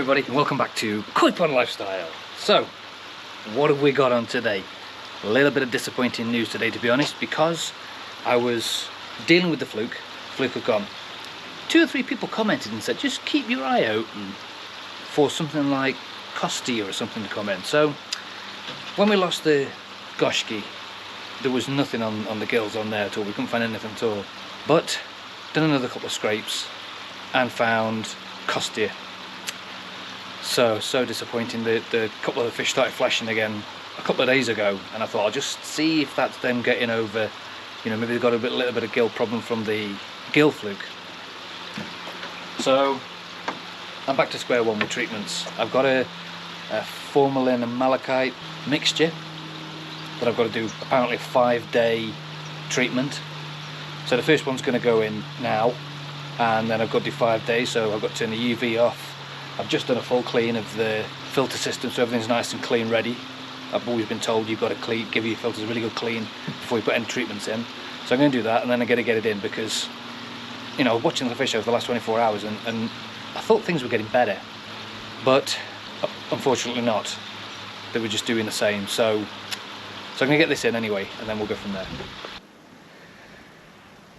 everybody, and welcome back to Koi Pond Lifestyle. So, what have we got on today? A little bit of disappointing news today, to be honest, because I was dealing with the fluke had gone. 2 or 3 people commented and said, just keep your eye open for something like Costia or something to come in. So, when we lost the Goshki, there was nothing on the gills on there at all. We couldn't find anything at all. But, done another couple of scrapes and found Costia. So disappointing. The couple of the fish started flashing again a couple of days ago, and I thought I'll just see if that's them getting over, you know, maybe they've got a little bit of gill problem from the gill fluke. So I'm back to square one with treatments. I've got a formalin and malachite mixture that I've got to do apparently a 5-day treatment. So the first one's going to go in now, and then I've got to do 5 days, so I've got to turn the UV off. I've just done a full clean of the filter system, so everything's nice and clean ready. I've always been told you've got to give your filters a really good clean before you put any treatments in. So I'm going to do that, and then I'm going to get it in because, you know, watching the fish over the last 24 hours and I thought things were getting better, but unfortunately not. They were just doing the same. So I'm going to get this in anyway, and then we'll go from there.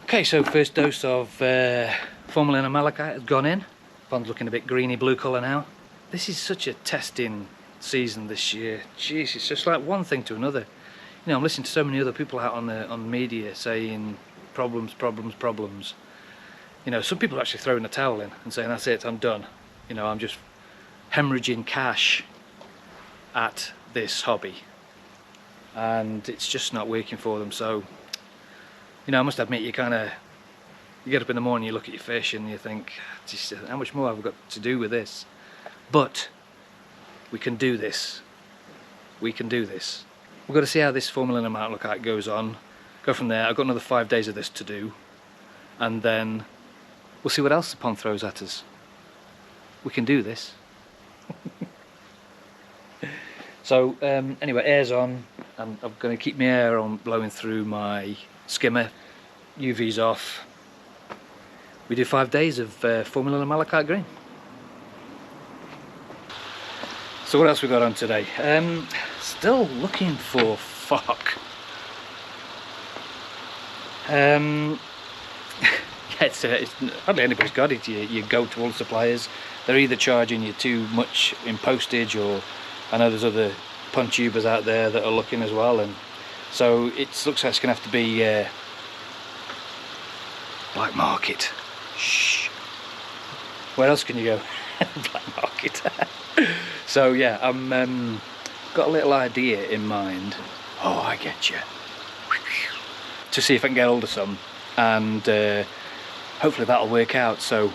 Okay, so first dose of formalin and malachite has gone in. Pond's looking a bit greeny blue colour now. This is such a testing season this year. Jeez, it's just like one thing to another. You know, I'm listening to so many other people out on the media saying problems. You know, some people are actually throwing the towel in and saying that's it, I'm done. You know, I'm just hemorrhaging cash at this hobby, and it's just not working for them. So, you know, I must admit, you get up in the morning, you look at your fish and you think, geez, how much more have we got to do with this? But we can do this. We can do this. We've got to see how this formalin and malachite goes on. Go from there. I've got another 5 days of this to do, and then we'll see what else the pond throws at us. We can do this. So anyway, air's on, and I'm going to keep my air on blowing through my skimmer. UV's off. We do 5 days of formalin and malachite green. So what else we got on today? Still looking for fuck. Yeah, it's hardly anybody's got it. You go to all the suppliers. They're either charging you too much in postage, or I know there's other pond tubers out there that are looking as well, and so it looks like it's going to have to be black market. Shh. Where else can you go? Black market. So yeah, I'm got a little idea in mind. Oh, I get you. To see if I can get hold of some, and hopefully that'll work out. So,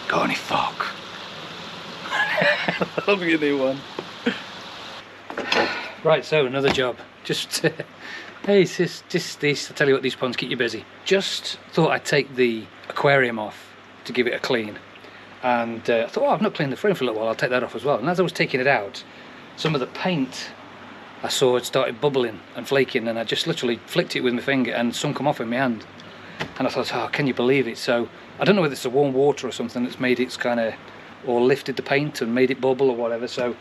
go on, fuck. That'll be a new one. Right, so another job. Just. Hey, just these, I tell you what, these ponds keep you busy. Just thought I'd take the aquarium off to give it a clean. And I thought, oh, I've not cleaned the frame for a little while, I'll take that off as well. And as I was taking it out, some of the paint I saw it started bubbling and flaking, and I just literally flicked it with my finger and some come off in my hand. And I thought, oh, can you believe it? So, I don't know whether it's the warm water or something that's made it kind of, or lifted the paint and made it bubble or whatever. So,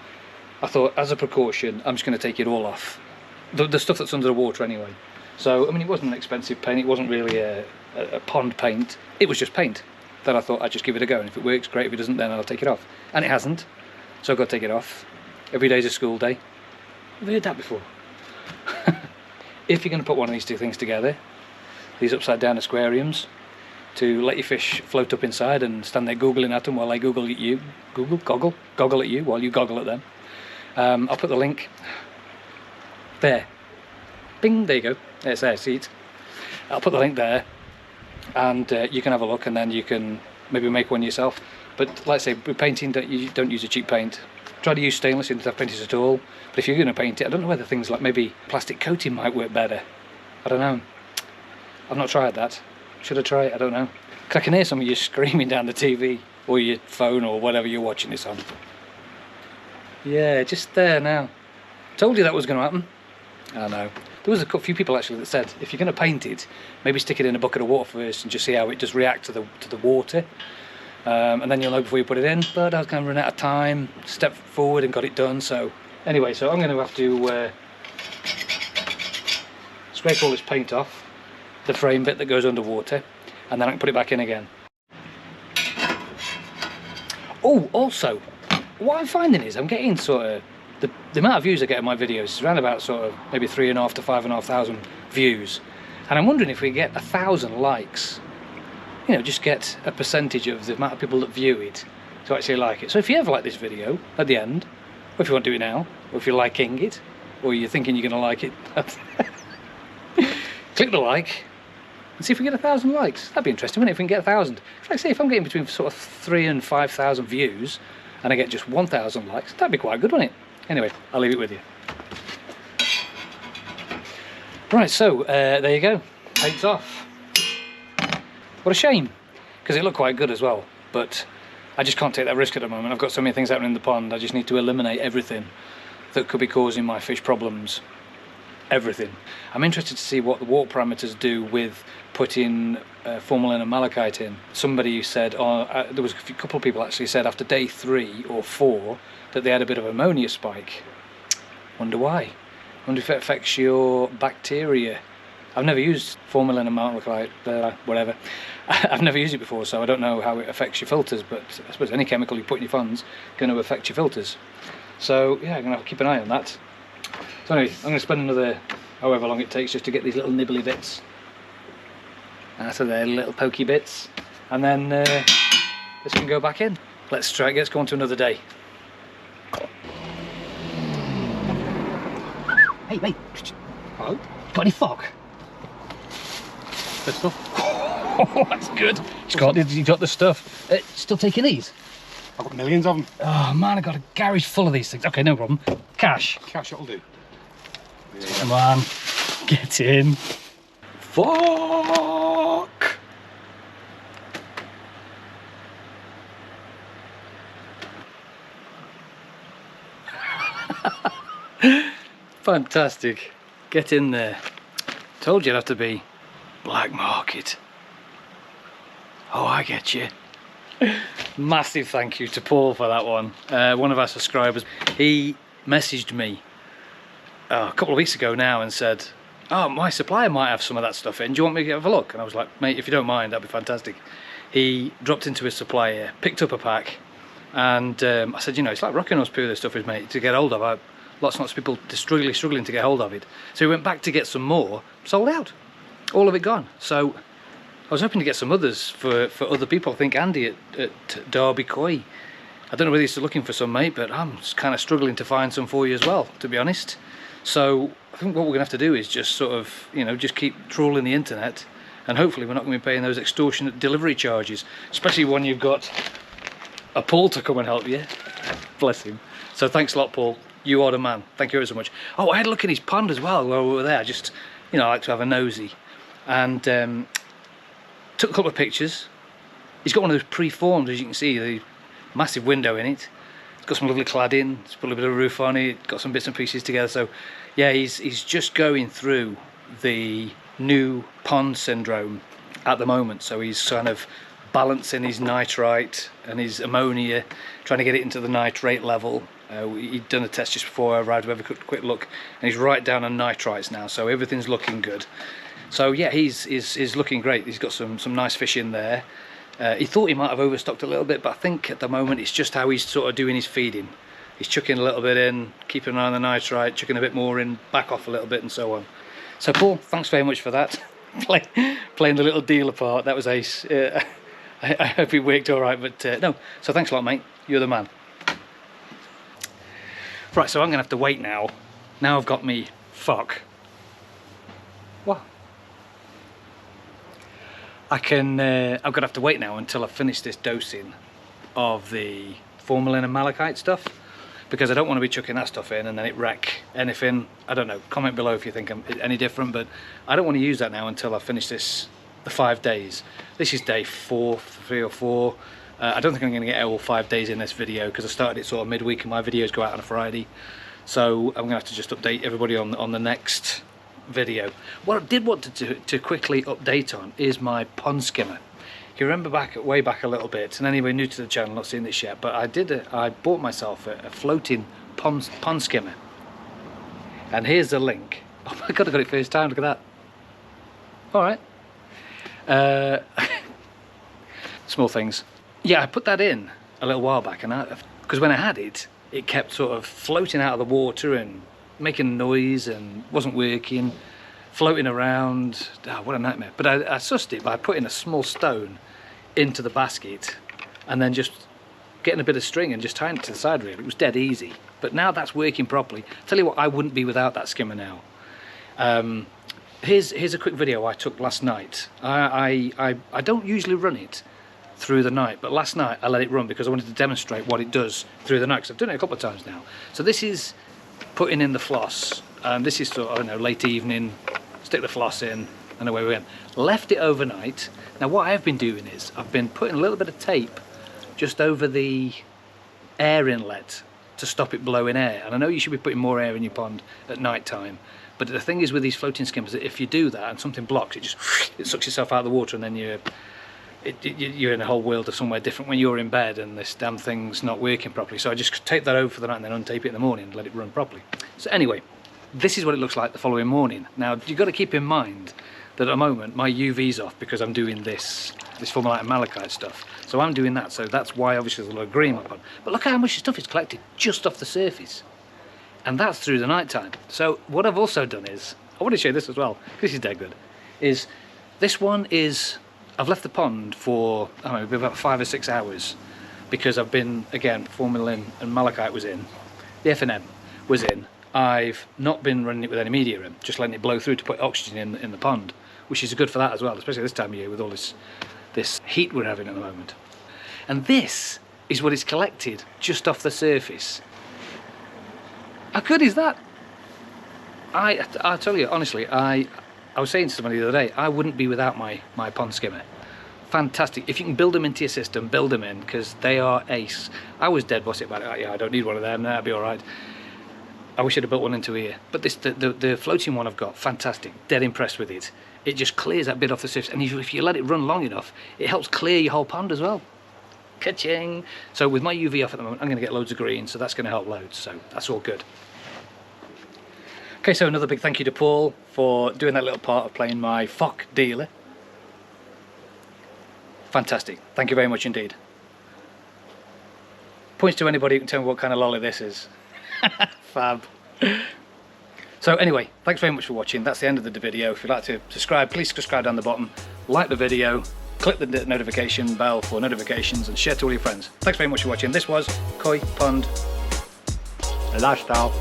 I thought, as a precaution, I'm just going to take it all off. The stuff that's under the water anyway. So, I mean, it wasn't an expensive paint, it wasn't really a pond paint, it was just paint. Then I thought I'd just give it a go, and if it works, great. If it doesn't, then I'll take it off. And it hasn't, so I've got to take it off. Every day's a school day. Have you heard that before? If you're going to put one of these two things together, these upside down aquariums, to let your fish float up inside and stand there googling at them while they goggle at you, goggle at you while you goggle at them. I'll put the link there. Bing, there you go. There's there, see it? I'll put the link there, and you can have a look, and then you can maybe make one yourself. But like I say, with painting, you don't use a cheap paint. Try to use stainless, you don't have painters at all. But if you're going to paint it, I don't know whether things like maybe plastic coating might work better. I don't know. I've not tried that. Should I try it? I don't know. Because I can hear some of you screaming down the TV or your phone or whatever you're watching this on. Yeah, just there now. Told you that was going to happen. I know. There was a few people actually that said, if you're going to paint it, maybe stick it in a bucket of water first and just see how it does react to the water. and then you'll know before you put it in. But I was going to run out of time, stepped forward and got it done. So anyway, so I'm going to have to scrape all this paint off the frame bit that goes underwater, and then I can put it back in again. Oh, also, what I'm finding is I'm getting sort of the amount of views I get on my videos is around about sort of maybe 3,500 to 5,500 views, and I'm wondering if we get 1,000 likes, you know, just get a percentage of the amount of people that view it to actually like it. So if you ever like this video at the end, or if you want to do it now, or if you're liking it, or you're thinking you're going to like it, click the like and see if we get 1,000 likes. That'd be interesting, wouldn't it, if we can get 1,000? Like I say, if I'm getting between sort of 3,000 and 5,000 views and I get just 1,000 likes, that'd be quite good, wouldn't it? Anyway, I'll leave it with you. Right, so there you go, paint's off. What a shame, because it looked quite good as well, but I just can't take that risk at the moment. I've got so many things happening in the pond, I just need to eliminate everything that could be causing my fish problems. Everything. I'm interested to see what the water parameters do with putting formalin and malachite in. Somebody said, there was a couple of people actually said after day 3 or 4 that they had a bit of ammonia spike. Wonder why? Wonder if it affects your bacteria. I've never used formalin and malachite, whatever. I've never used it before, so I don't know how it affects your filters, but I suppose any chemical you put in your funds is going to affect your filters. So yeah, I'm going to have to keep an eye on that. So anyway, I'm going to spend another however long it takes just to get these little nibbly bits. So they're little pokey bits, and then this can go back in. Let's go on to another day. Hey, hello? Got any fog? Good stuff. Oh, that's good. You got the stuff. Still taking these? I've got millions of them. Oh man, I got a garage full of these things. Okay, no problem. Cash. Cash, it'll do. Come on, get in. Fuck! Fantastic. Get in there. Told you it'd have to be black market. Oh, I get you. Massive thank you to Paul for that one. One of our subscribers, he messaged me a couple of weeks ago now and said, oh, my supplier might have some of that stuff in, do you want me to have a look? And I was like, mate, if you don't mind, that'd be fantastic. He dropped into his supplier, picked up a pack, and I said, you know, it's like rocking us poo this stuff is, mate, to get hold of. Lots and lots of people struggling to get hold of it. So he went back to get some more, sold out. All of it gone. So I was hoping to get some others for other people. I think Andy at Derby Koi, I don't know whether he's still looking for some, mate, but I'm kind of struggling to find some for you as well, to be honest. So I think what we're going to have to do is just sort of, you know, just keep trawling the internet, and hopefully we're not going to be paying those extortionate delivery charges, especially when you've got a Paul to come and help you. Bless him. So thanks a lot, Paul. You are the man. Thank you ever so much. Oh, I had a look in his pond as well while we were there. Just, you know, I like to have a nosy. And took a couple of pictures. He's got one of those preformed, as you can see, the massive window in it. It's got some lovely cladding, it's put a bit of a roof on it, got some bits and pieces together. So yeah, he's just going through the new pond syndrome at the moment. So he's kind of balancing his nitrite and his ammonia, trying to get it into the nitrate level. He'd done a test just before I arrived to have a quick look, and he's right down on nitrites now, so everything's looking good. So yeah, he's looking great. He's got some nice fish in there. He thought he might have overstocked a little bit, but I think at the moment it's just how he's sort of doing his feeding. He's chucking a little bit in, keeping an eye on the nitrite, chucking a bit more in, back off a little bit, and so on. So Paul, thanks very much for that. Playing the little deal apart, that was ace. I hope it worked all right, but no. So thanks a lot, mate. You're the man. Right, so I'm going to have to wait now. Now I've got me fuck. What? I'm going to have to wait now until I finish this dosing of the formalin and malachite stuff, because I don't want to be chucking that stuff in and then it wreck anything. I don't know, comment below if you think I'm any different, but I don't want to use that now until I finish the 5 days. This is day 3 or 4. I don't think I'm going to get all 5 days in this video, because I started it sort of midweek and my videos go out on a Friday. So I'm going to have to just update everybody on the next video. What I did want to quickly update on is my pond skimmer. you remember way back a little bit, and anybody new to the channel not seen this yet, but I bought myself a floating pond skimmer, and here's the link. Oh my god, I got it first time, look at that. Alright. Small things. Yeah, I put that in a little while back, and because when I had it, it kept sort of floating out of the water and making noise and wasn't working, floating around. Oh, what a nightmare. But I sussed it by putting a small stone into the basket and then just getting a bit of string and just tying it to the side, really. It was dead easy. But now that's working properly. Tell you what, I wouldn't be without that skimmer now. Here's a quick video I took last night. I don't usually run it through the night, but last night I let it run because I wanted to demonstrate what it does through the night, because I've done it a couple of times now. So this is putting in the floss, and this is sort of, I don't know, late evening, stick the floss in, and away we went. Left it overnight. Now what I've been doing is, I've been putting a little bit of tape just over the air inlet to stop it blowing air, and I know you should be putting more air in your pond at night time, but the thing is with these floating skimmers, that if you do that and something blocks, it sucks itself out of the water, and then you're in a whole world of somewhere different when you're in bed and this damn thing's not working properly. So I just tape that over for the night and then untape it in the morning and let it run properly. So anyway, this is what it looks like the following morning. Now you've got to keep in mind that at the moment my UV's off because I'm doing this formalite and malachite stuff. So I'm doing that, so that's why obviously there's a lot of green up on. But look how much stuff is collected just off the surface. And that's through the night time. So what I've also done is, I want to show you this as well, this is dead good, is this one is, I've left the pond for, I don't know, about 5 or 6 hours because I've been, again, formalin and malachite was in, the F&M was in. I've not been running it with any media in, just letting it blow through to put oxygen in the pond, which is good for that as well, especially this time of year with all this heat we're having at the moment. And this is what is collected just off the surface. How good is that? I'll tell you, honestly, I was saying to somebody the other day, I wouldn't be without my pond skimmer. Fantastic. If you can build them into your system, build them in, because they are ace. I was dead bossy about it. Like, yeah, I don't need one of them, that'd be all right. I wish I'd have built one into here. But the floating one I've got, fantastic. Dead impressed with it. It just clears that bit off the surface, and if you let it run long enough, it helps clear your whole pond as well. Ka-ching! So with my UV off at the moment, I'm going to get loads of green, so that's going to help loads, so that's all good. Okay, so another big thank you to Paul for doing that little part of playing my FOC dealer. Fantastic, thank you very much indeed. Points to anybody who can tell me what kind of lolly this is. Fab. So anyway, thanks very much for watching. That's the end of the video. If you'd like to subscribe, please subscribe down the bottom, like the video, click the notification bell for notifications, and share to all your friends. Thanks very much for watching. This was Koi Pond Lifestyle.